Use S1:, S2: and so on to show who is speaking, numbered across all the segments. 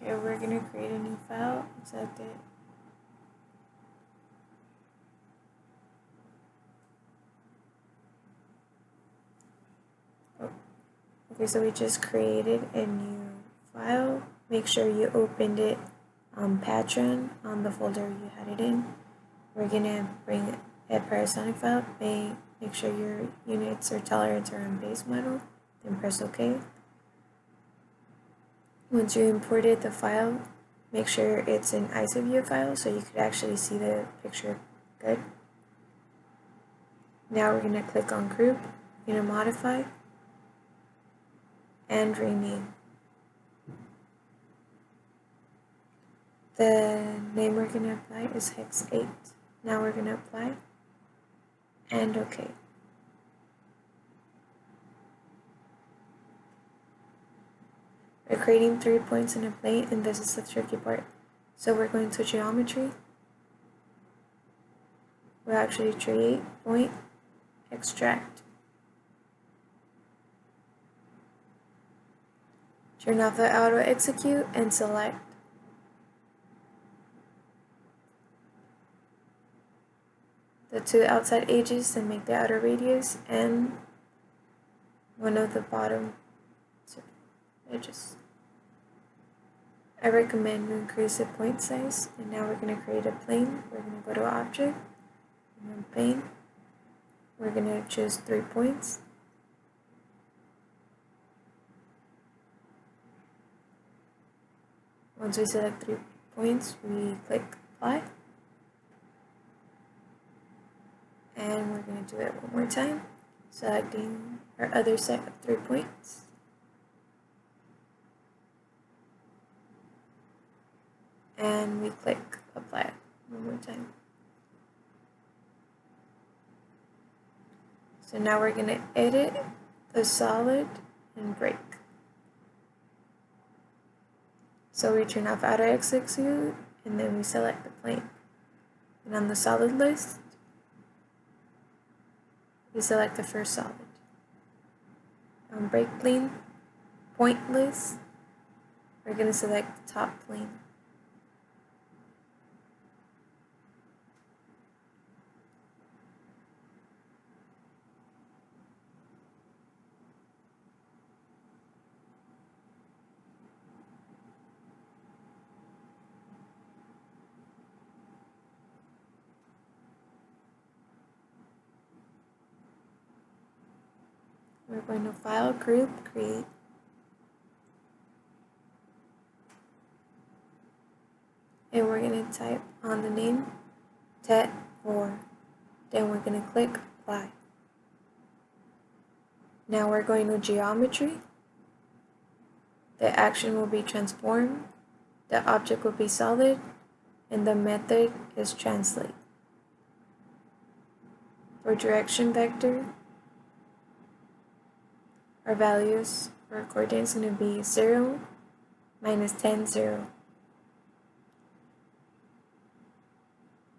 S1: Okay, we're gonna create a new file, select it. Oh. Okay, so we just created a new file. Make sure you opened it on Patron on the folder you had it in. We're gonna bring a Parasonic file. Make sure your units or tolerance are on base model, then press OK. Once you imported the file, make sure it's an ISOView file so you could actually see the picture good. Now we're going to click on group, we're going to modify, and rename. The name we're going to apply is hex 8. Now we're going to apply, and OK. We're creating 3 points in a plate, and this is the tricky part. So we're going to geometry. We'll actually create point, extract. Turn off the auto execute and select. The 2 outside edges and make the outer radius and one of the bottom edges. I recommend you increase the point size, and now we're going to create a plane. We're going to go to object, and then plane. We're going to choose 3 points. Once we select 3 points, we click apply. And we're going to do it one more time, selecting our other set of 3 points. And we click apply one more time. So now we're going to edit the solid and break. So we turn off auto execute and then we select the plane. And on the solid list, we select the first solid. On break plane, point list, we're going to select the top plane. We're going to file, group, create. And we're going to type on the name TET4. Then we're going to click apply. Now we're going to geometry. The action will be transform. The object will be solid. And the method is translate. For direction vector, our values for coordinates is going to be 0, -10, 0.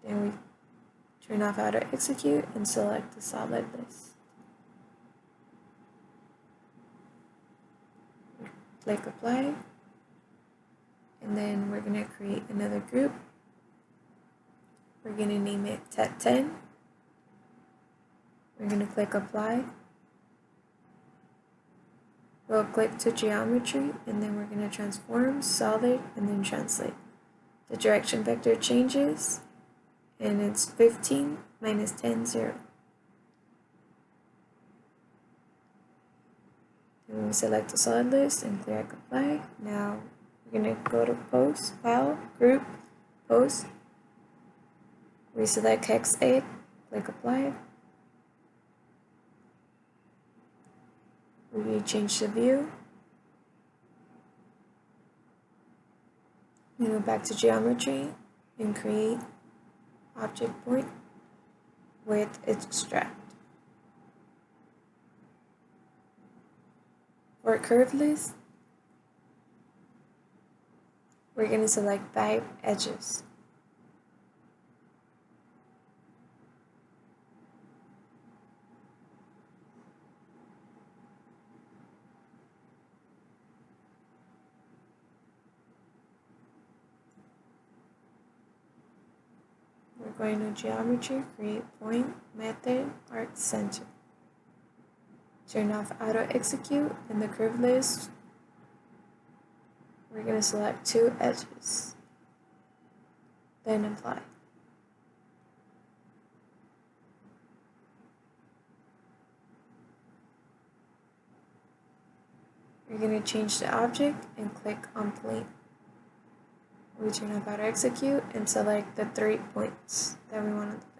S1: Then we turn off auto execute and select the solid list. Click apply. And then we're going to create another group. We're going to name it TET10. We're going to click apply. We'll click to geometry, and then we're going to transform, solid, and then translate. The direction vector changes, and it's 15, -10, 0. And we select the solid list and click apply. Now we're going to go to post, file, group, post. We select hex 8, click apply. We change the view. We go back to geometry and create object point with extract. For curve list, we're going to select 5 edges. going to geometry, create point, method, arc center. Turn off auto execute. In the curve list, we're going to select 2 edges. Then apply. You're going to change the object and click on plane. We turn off auto execute and select the 3 points that we want on the plane.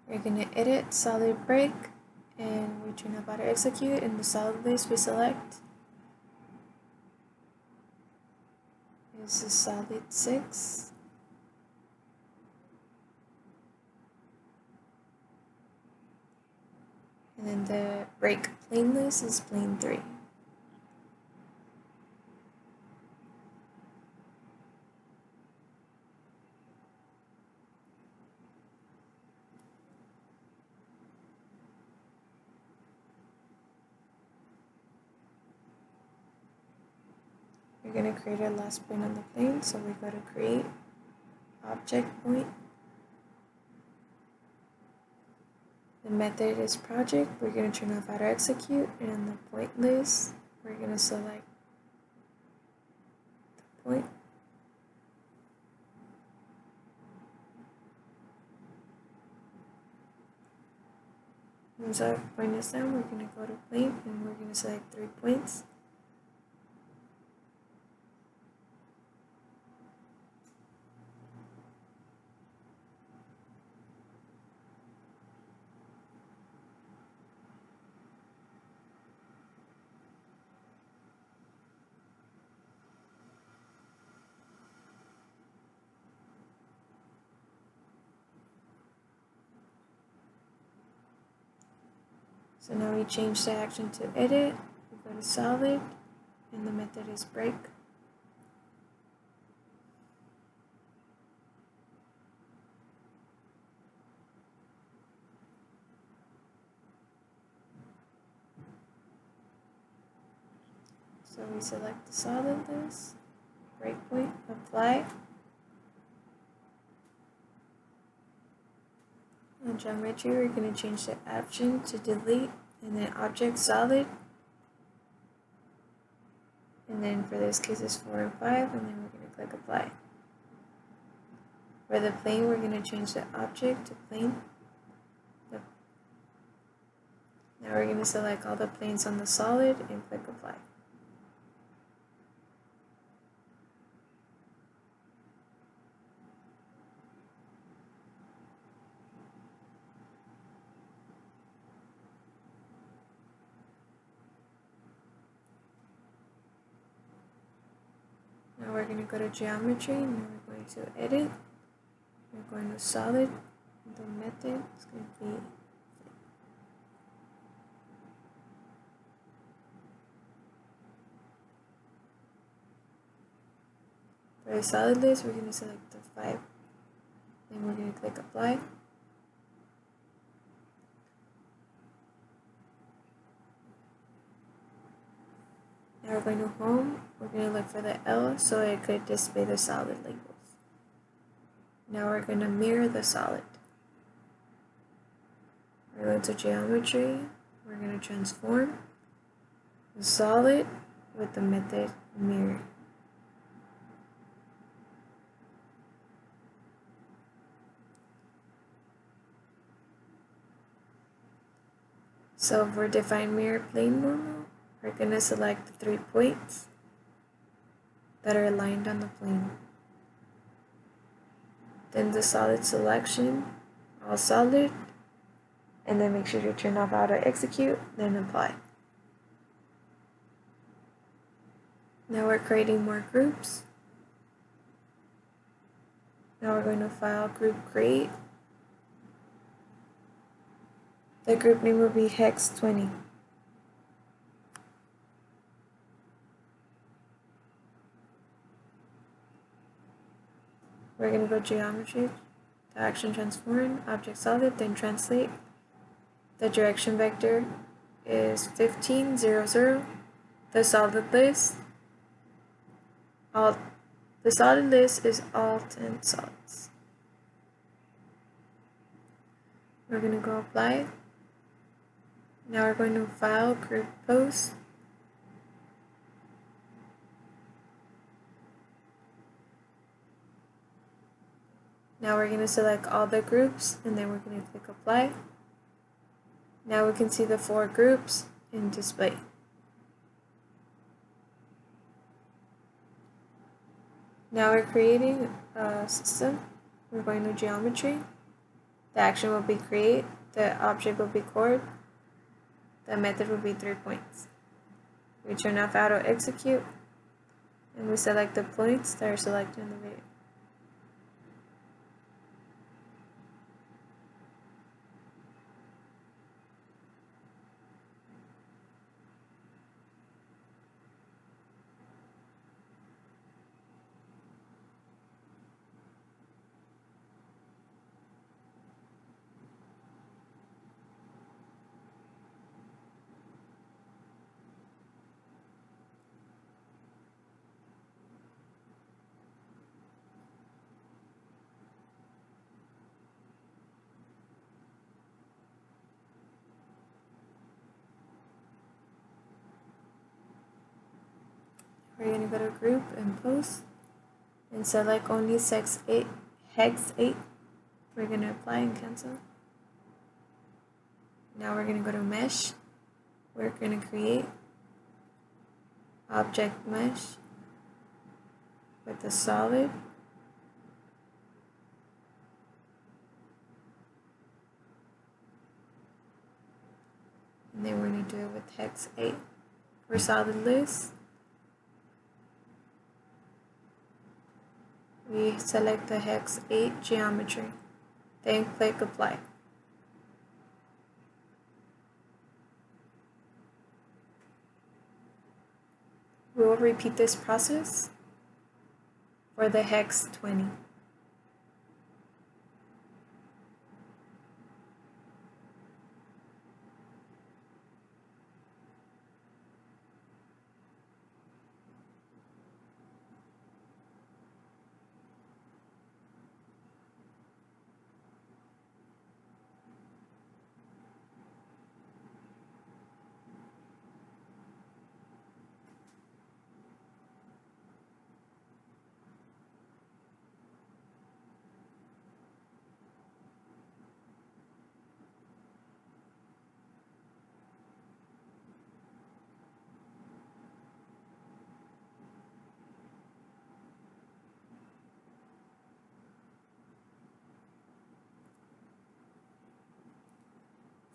S1: We're going to edit solid break and we turn off auto execute. In the solid list we select is the solid 6. And then the break plane list is plane 3. We're going to create our last point on the plane, so we go to create object point. The method is project. We're going to turn off auto execute, and on the point list, we're going to select the point. Once our point is down, we're going to go to plane and we're going to select 3 points. So now we change the action to edit, we go to solid, and the method is break. So we select the solid list, breakpoint, apply. On geometry, we're going to change the action to delete, and then object solid. And then for this case, it's 4 and 5, and then we're going to click apply. For the plane, we're going to change the object to plane. Now we're going to select all the planes on the solid and click apply. Now we're going to go to geometry, and now we're going to edit. We're going to solid, and the method is going to be for the solid list, we're going to select the 5. Then we're going to click apply. Now we're going to home. We're going to look for the L so it could display the solid labels. Now we're going to mirror the solid. We're going to geometry. We're going to transform the solid with the method mirror. So for define mirror plane normal, we're going to select the 3 points that are aligned on the plane. then the solid selection, all solid, and then make sure to turn off auto execute, then apply. Now we're creating more groups. Now we're going to file group create. The group name will be hex 20. We're going to go geometry, the action transform, object solid, then translate. The direction vector is 15, 0, 0. The solid list, the solid list is all 10 solids. We're going to go apply. Now we're going to file group post. Now we're going to select all the groups and then we're going to click apply. Now we can see the 4 groups in display. Now we're creating a system. We're going to geometry. The action will be create. The object will be chord. The method will be 3 points. We turn off auto execute and we select the points that are selected in the video. We're going to go to group and post and select only hex 8. We're going to apply and cancel. Now we're going to go to mesh. We're going to create object mesh with the solid. And then we're going to do it with hex 8 for solid list. We select the hex 8 geometry, then click apply. We will repeat this process for the hex 20.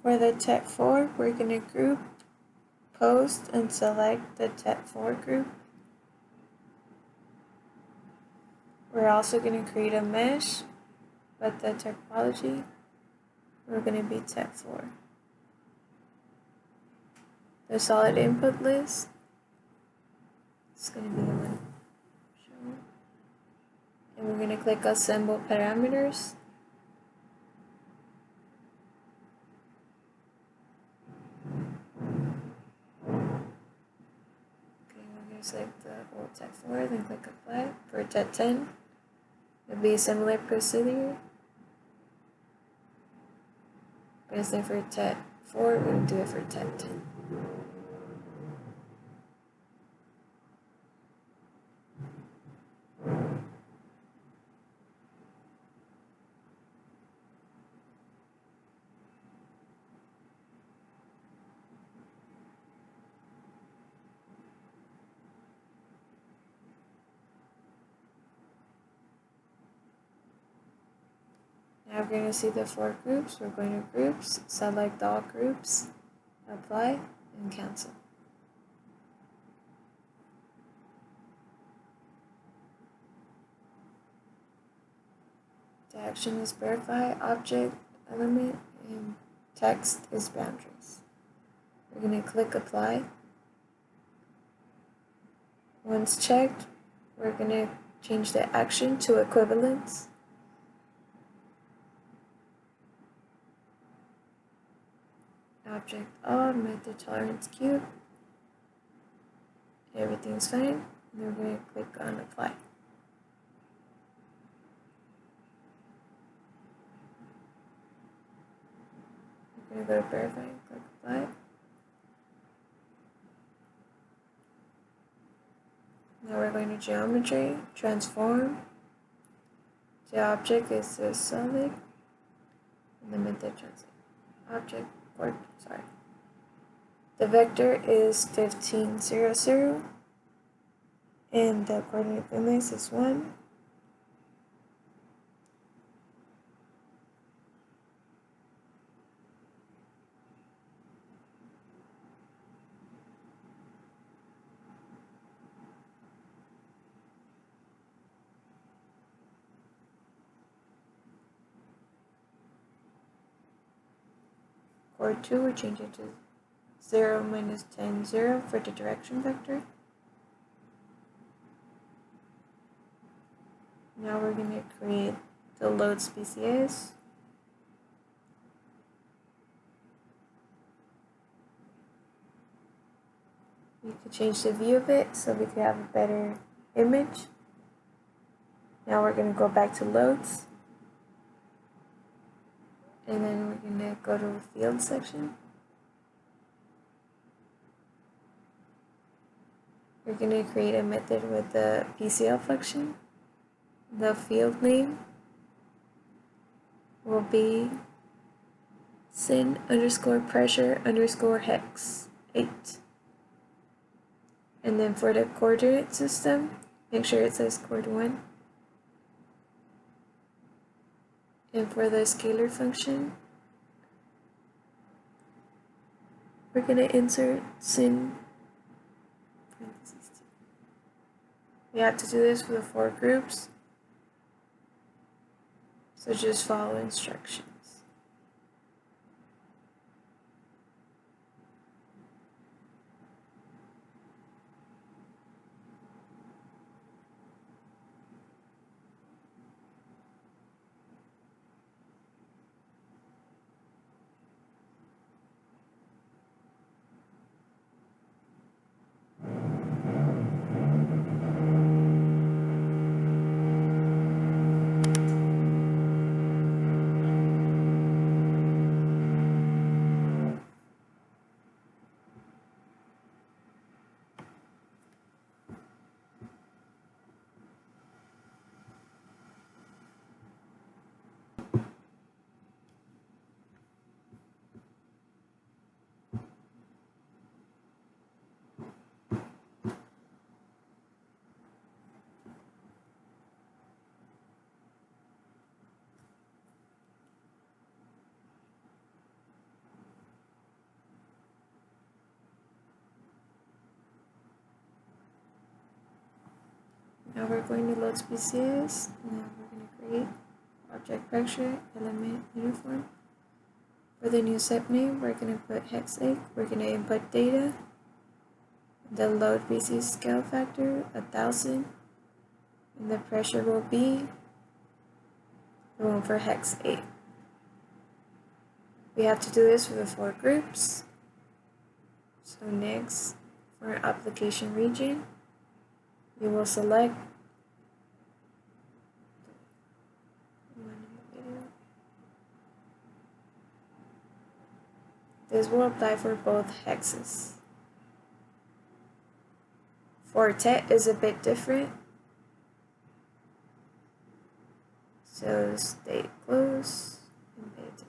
S1: For the TET4, we're going to group, post, and select the TET4 group. We're also going to create a mesh, but the topology, we're going to be TET4. The solid input list, it's going to be the one shown. And we're going to click assemble parameters. Select the old TET4, then click apply. For TET10, it'll be a similar procedure. But instead for TET4, we'll do it for TET10. Now we're going to see the 4 groups. We're going to groups, select all groups, apply, and cancel. The action is verify, object, element, and text is boundaries. We're going to click apply. Once checked, we're going to change the action to equivalence. Object all, method tolerance cube. Everything's fine. And then we're going to click on apply. We're going to go to verify and click apply. Now we're going to geometry, transform. The object is a solid, and the method translate. Object, the vector is 15, 0, 0, and the coordinate limits is 1. Or 2, we change it to 0, minus 10, 0 for the direction vector. Now we're going to create the loads PCS. We could change the view of it so we could have a better image. Now we're going to go back to loads. And then we're going to go to the field section. We're going to create a method with the PCL function. The field name will be sin underscore pressure underscore hex 8. And then for the coordinate system, make sure it says coord 1. And for the scalar function, we're going to insert sin parentheses 2. We have to do this for the 4 groups, so just follow instructions. Now we're going to load species. Now we're going to create object pressure, element, uniform. For the new set name, we're going to put hex 8. We're going to input data. The load species scale factor, 1000. And the pressure will be the one for hex 8. We have to do this for the 4 groups. So next, for our application region, we will select this will apply for both hexes. For tet is a bit different, so stay close and pay attention.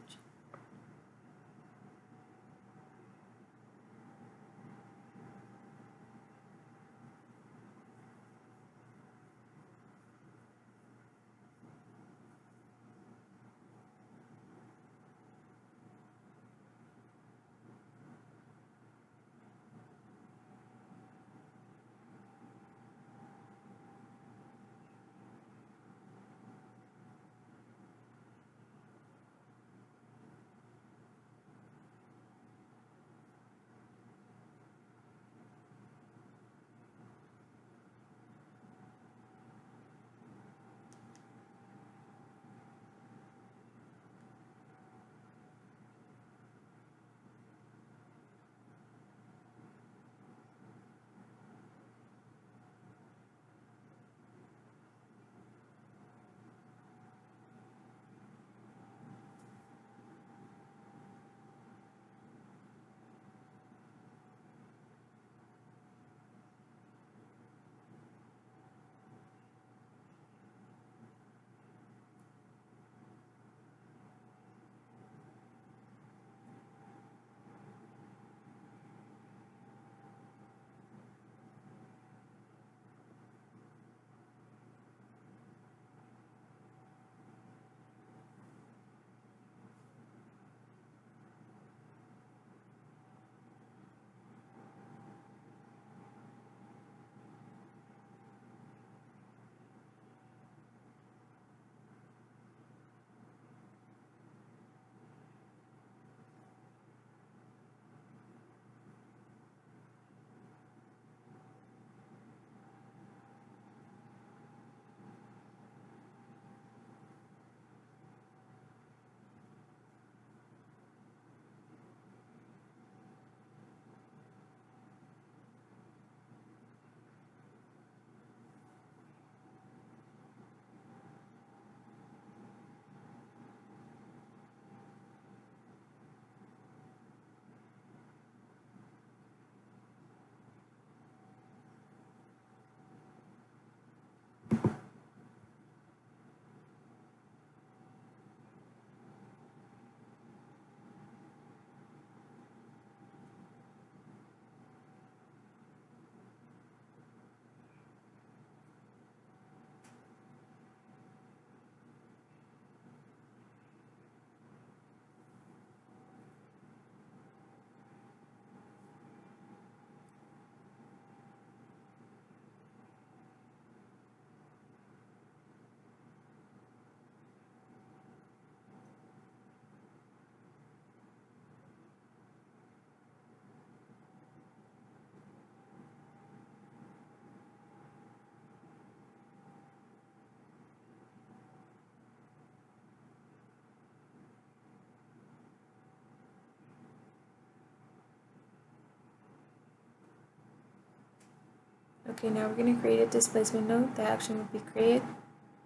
S1: Okay, now we're going to create a displacement node. The action would be create,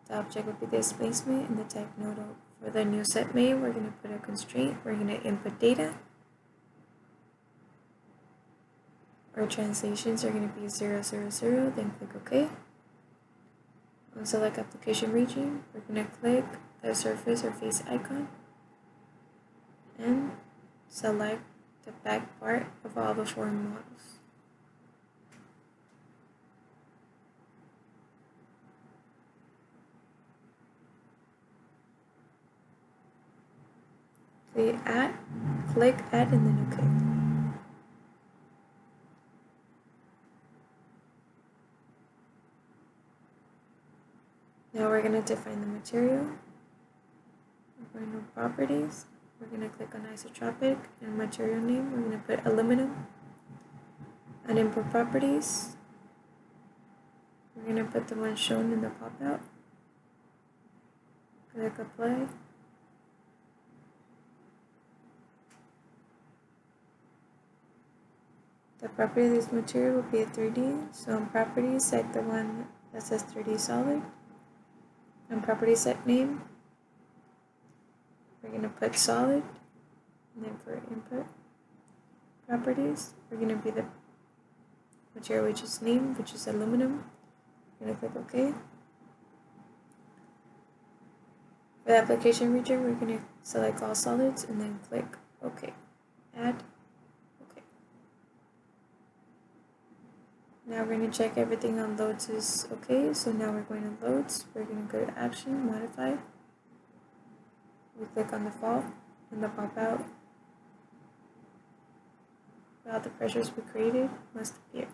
S1: the object would be displacement, and the type node. For the new set main, we're going to put a constraint. We're going to input data. Our translations are going to be 0, 0, 0, then click OK. On select application region, we're going to click the surface or face icon and select the back part of all the foreign models. Click add, and then OK. Now we're going to define the material. We're going to properties. We're going to click on isotropic, and material name, we're going to put aluminum. And input properties, we're going to put the one shown in the pop-out. Click apply. The property of this material will be a 3D, so on properties, select the one that says 3D solid. On property set name, we're going to put solid, and then for input properties, we're going to be the material which is named, which is aluminum. We're going to click OK. For the application region, we're going to select all solids and then click OK. Add. Now we're going to check everything on loads is okay. So now we're going to loads. We're going to go to action, modify. We click on the fault and the pop out. All the pressures we created must appear.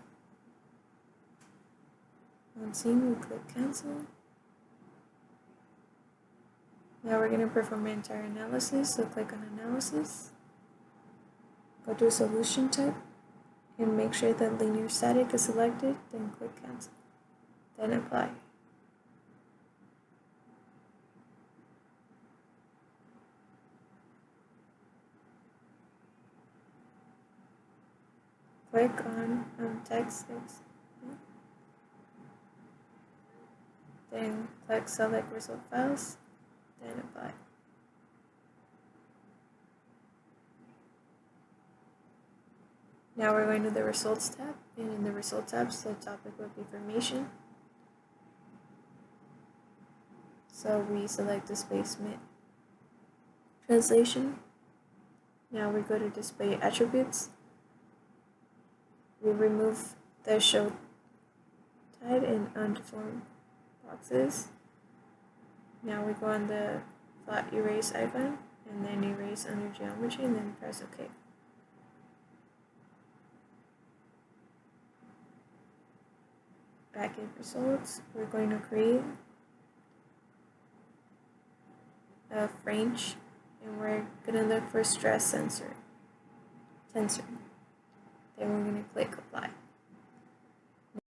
S1: On scene, we click cancel. Now we're going to perform an entire analysis. So click on analysis. Go to solution type. And make sure that linear static is selected, then click cancel, then apply. Click on text, then click select result files, then apply. Now we're going to the Results tab, and in the Results tab, the topic will be formation. So we select displacement translation. Now we go to display attributes. We remove the show tide and undeformed boxes. Now we go on the flat erase icon, and then erase under geometry, and then press OK. Back in results, we're going to create a range, and we're going to look for stress tensor. Then we're going to click apply.